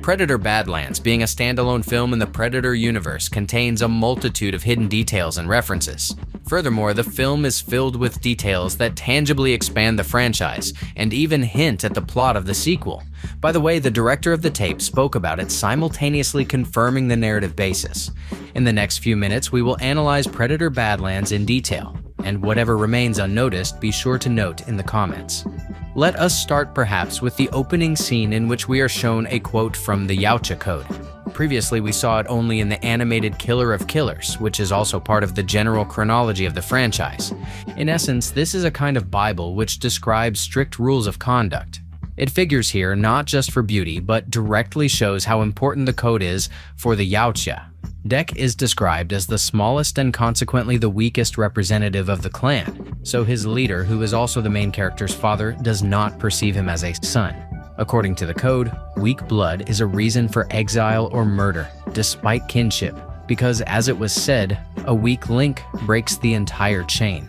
Predator Badlands, being a standalone film in the Predator universe, contains a multitude of hidden details and references. Furthermore, the film is filled with details that tangibly expand the franchise and even hint at the plot of the sequel. By the way, the director of the tape spoke about it, simultaneously confirming the narrative basis. In the next few minutes, we will analyze Predator Badlands in detail, and whatever remains unnoticed, be sure to note in the comments. Let us start perhaps with the opening scene in which we are shown a quote from the Yautja Code. Previously, we saw it only in the animated Killer of Killers, which is also part of the general chronology of the franchise. In essence, this is a kind of Bible which describes strict rules of conduct. It figures here not just for beauty, but directly shows how important the code is for the Yautja. Dek is described as the smallest and consequently the weakest representative of the clan, so his leader, who is also the main character's father, does not perceive him as a son. According to the code, weak blood is a reason for exile or murder, despite kinship, because as it was said, a weak link breaks the entire chain.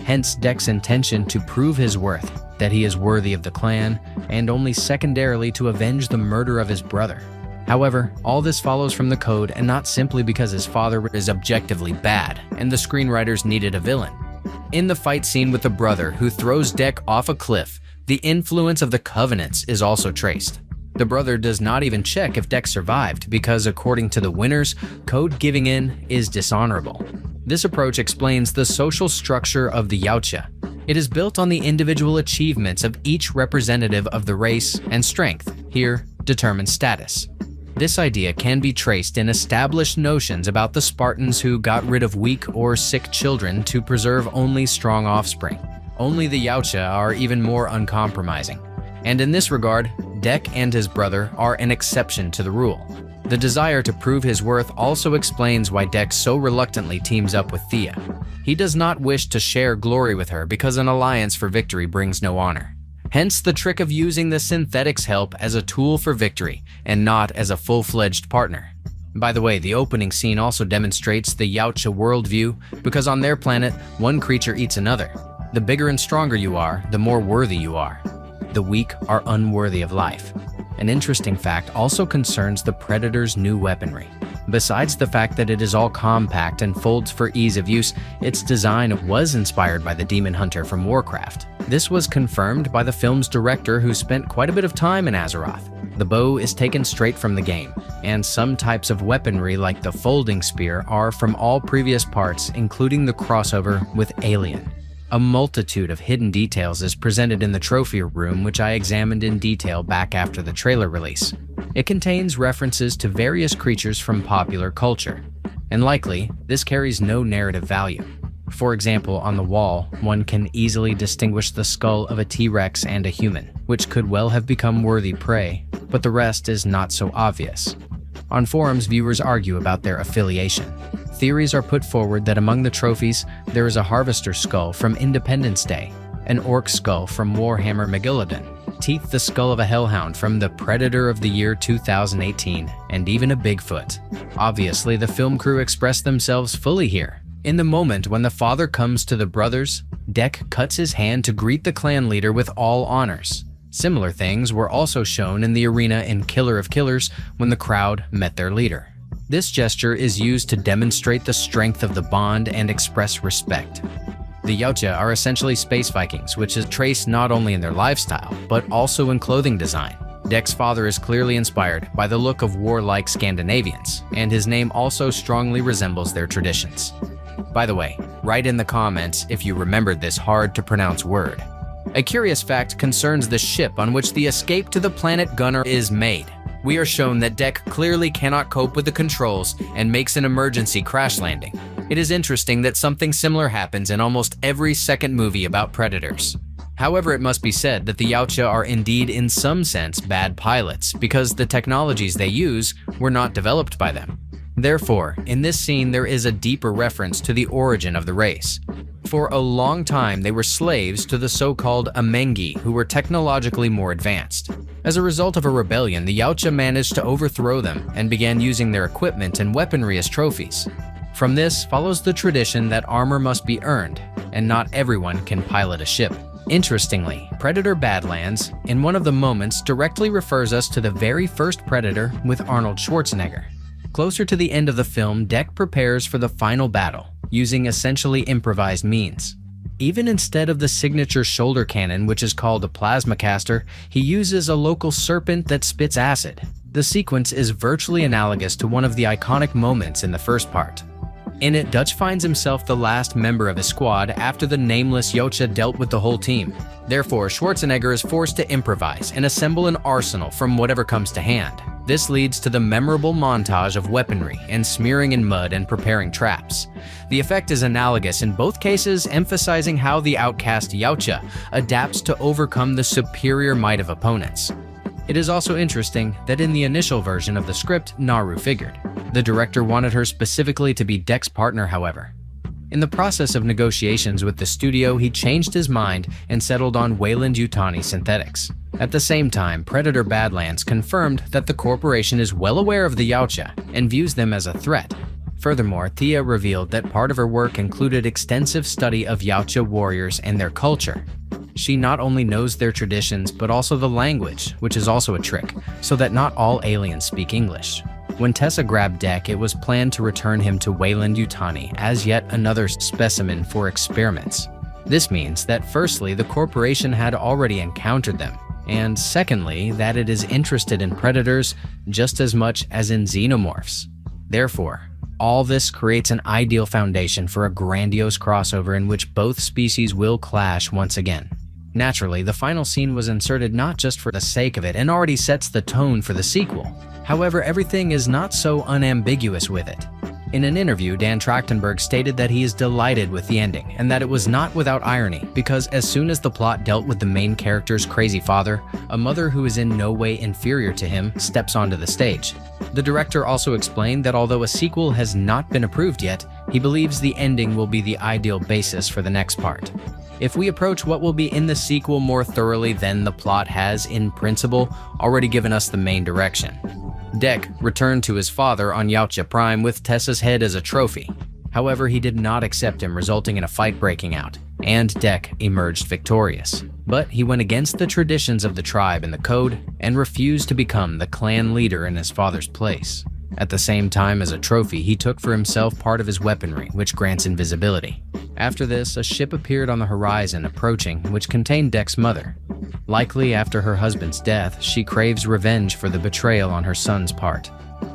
Hence Dek's intention to prove his worth, that he is worthy of the clan, and only secondarily to avenge the murder of his brother. However, all this follows from the code and not simply because his father is objectively bad and the screenwriters needed a villain. In the fight scene with the brother who throws Dek off a cliff, the influence of the Covenants is also traced. The brother does not even check if Dek survived because according to the winners, code giving in is dishonorable. This approach explains the social structure of the Yautja. It is built on the individual achievements of each representative of the race, and strength, here, determines status. This idea can be traced in established notions about the Spartans who got rid of weak or sick children to preserve only strong offspring. Only the Yautja are even more uncompromising. And in this regard, Dek and his brother are an exception to the rule. The desire to prove his worth also explains why Dek so reluctantly teams up with Thea. He does not wish to share glory with her because an alliance for victory brings no honor. Hence the trick of using the synthetic's help as a tool for victory and not as a full-fledged partner. By the way, the opening scene also demonstrates the Yautja worldview because on their planet, one creature eats another. The bigger and stronger you are, the more worthy you are. The weak are unworthy of life. An interesting fact also concerns the Predator's new weaponry. Besides the fact that it is all compact and folds for ease of use, its design was inspired by the Demon Hunter from Warcraft. This was confirmed by the film's director who spent quite a bit of time in Azeroth. The bow is taken straight from the game, and some types of weaponry like the folding spear are from all previous parts, including the crossover with Alien. A multitude of hidden details is presented in the trophy room, which I examined in detail back after the trailer release. It contains references to various creatures from popular culture, and likely, this carries no narrative value. For example, on the wall, one can easily distinguish the skull of a T-Rex and a human, which could well have become worthy prey, but the rest is not so obvious. On forums, viewers argue about their affiliation. Theories are put forward that among the trophies, there is a Harvester skull from Independence Day, an Orc skull from Warhammer Megillidan, Teeth the skull of a Hellhound from the Predator of the year 2018, and even a Bigfoot. Obviously, the film crew expressed themselves fully here. In the moment when the father comes to the brothers, Dek cuts his hand to greet the clan leader with all honors. Similar things were also shown in the arena in Killer of Killers when the crowd met their leader. This gesture is used to demonstrate the strength of the bond and express respect. The Yautja are essentially space Vikings, which is traced not only in their lifestyle, but also in clothing design. Dek's father is clearly inspired by the look of warlike Scandinavians, and his name also strongly resembles their traditions. By the way, write in the comments if you remembered this hard-to-pronounce word. A curious fact concerns the ship on which the escape to the planet Gunner is made. We are shown that Dek clearly cannot cope with the controls and makes an emergency crash landing. It is interesting that something similar happens in almost every second movie about predators. However, it must be said that the Yautja are indeed in some sense bad pilots because the technologies they use were not developed by them. Therefore, in this scene there is a deeper reference to the origin of the race. For a long time they were slaves to the so-called Amengi, who were technologically more advanced. As a result of a rebellion, the Yautja managed to overthrow them and began using their equipment and weaponry as trophies. From this follows the tradition that armor must be earned, and not everyone can pilot a ship. Interestingly, Predator Badlands, in one of the moments, directly refers us to the very first Predator with Arnold Schwarzenegger. Closer to the end of the film, Deck prepares for the final battle, using essentially improvised means. Even instead of the signature shoulder cannon, which is called a plasma caster, he uses a local serpent that spits acid. The sequence is virtually analogous to one of the iconic moments in the first part. In it, Dutch finds himself the last member of his squad after the nameless Yautja dealt with the whole team. Therefore, Schwarzenegger is forced to improvise and assemble an arsenal from whatever comes to hand. This leads to the memorable montage of weaponry and smearing in mud and preparing traps. The effect is analogous in both cases, emphasizing how the outcast Yautja adapts to overcome the superior might of opponents. It is also interesting that in the initial version of the script, Naru figured. The director wanted her specifically to be Deck's partner, however. In the process of negotiations with the studio, he changed his mind and settled on Weyland-Yutani Synthetics. At the same time, Predator Badlands confirmed that the corporation is well aware of the Yautja and views them as a threat. Furthermore, Thea revealed that part of her work included extensive study of Yautja warriors and their culture. She not only knows their traditions, but also the language, which is also a trick, so that not all aliens speak English. When Tessa grabbed Deck, it was planned to return him to Weyland-Yutani as yet another specimen for experiments. This means that firstly, the corporation had already encountered them, and secondly, that it is interested in predators just as much as in xenomorphs. Therefore, all this creates an ideal foundation for a grandiose crossover in which both species will clash once again. Naturally, the final scene was inserted not just for the sake of it and already sets the tone for the sequel. However, everything is not so unambiguous with it. In an interview, Dan Trachtenberg stated that he is delighted with the ending and that it was not without irony, because as soon as the plot dealt with the main character's crazy father, a mother who is in no way inferior to him steps onto the stage. The director also explained that although a sequel has not been approved yet, he believes the ending will be the ideal basis for the next part. If we approach what will be in the sequel more thoroughly, then the plot has, in principle, already given us the main direction. Deck returned to his father on Yautja Prime with Tessa's head as a trophy. However, he did not accept him, resulting in a fight breaking out, and Deck emerged victorious. But he went against the traditions of the tribe and the code, and refused to become the clan leader in his father's place. At the same time, as a trophy, he took for himself part of his weaponry, which grants invisibility. After this, a ship appeared on the horizon approaching, which contained Deck's mother. Likely after her husband's death, she craves revenge for the betrayal on her son's part.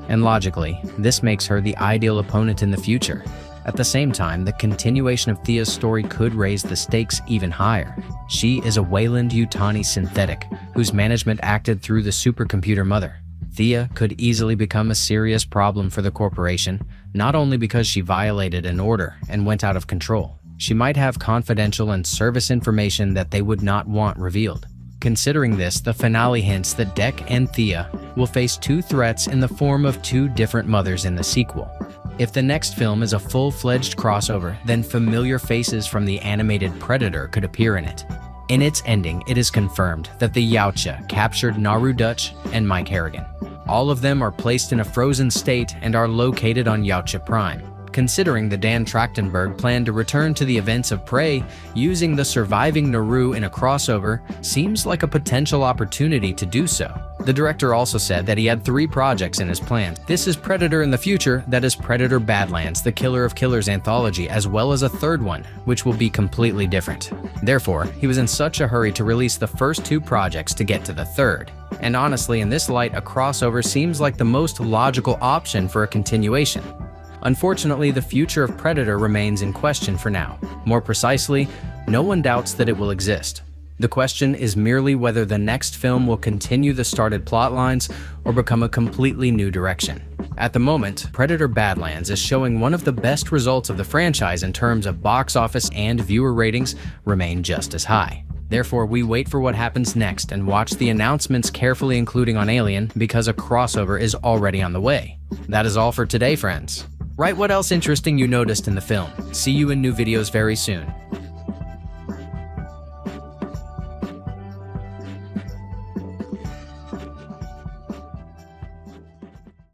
And logically, this makes her the ideal opponent in the future. At the same time, the continuation of Thea's story could raise the stakes even higher. She is a Weyland-Yutani synthetic, whose management acted through the supercomputer mother. Thea could easily become a serious problem for the corporation, not only because she violated an order and went out of control. She might have confidential and service information that they would not want revealed. Considering this, the finale hints that Deck and Thea will face two threats in the form of two different mothers in the sequel. If the next film is a full-fledged crossover, then familiar faces from the animated Predator could appear in it. In its ending, it is confirmed that the Yautja captured Naru Dutch and Mike Harrigan. All of them are placed in a frozen state and are located on Yautja Prime. Considering that Dan Trachtenberg planned to return to the events of Prey, using the surviving Naru in a crossover seems like a potential opportunity to do so. The director also said that he had 3 projects in his plans. This is Predator in the future, that is Predator Badlands, the Killer of Killers anthology, as well as a third one, which will be completely different. Therefore, he was in such a hurry to release the first 2 projects to get to the third. And honestly, in this light, a crossover seems like the most logical option for a continuation. Unfortunately, the future of Predator remains in question for now. More precisely, no one doubts that it will exist. The question is merely whether the next film will continue the started plot lines or become a completely new direction. At the moment, Predator Badlands is showing one of the best results of the franchise in terms of box office, and viewer ratings remain just as high. Therefore, we wait for what happens next and watch the announcements carefully, including on Alien, because a crossover is already on the way. That is all for today, friends. Write what else interesting you noticed in the film. See you in new videos very soon.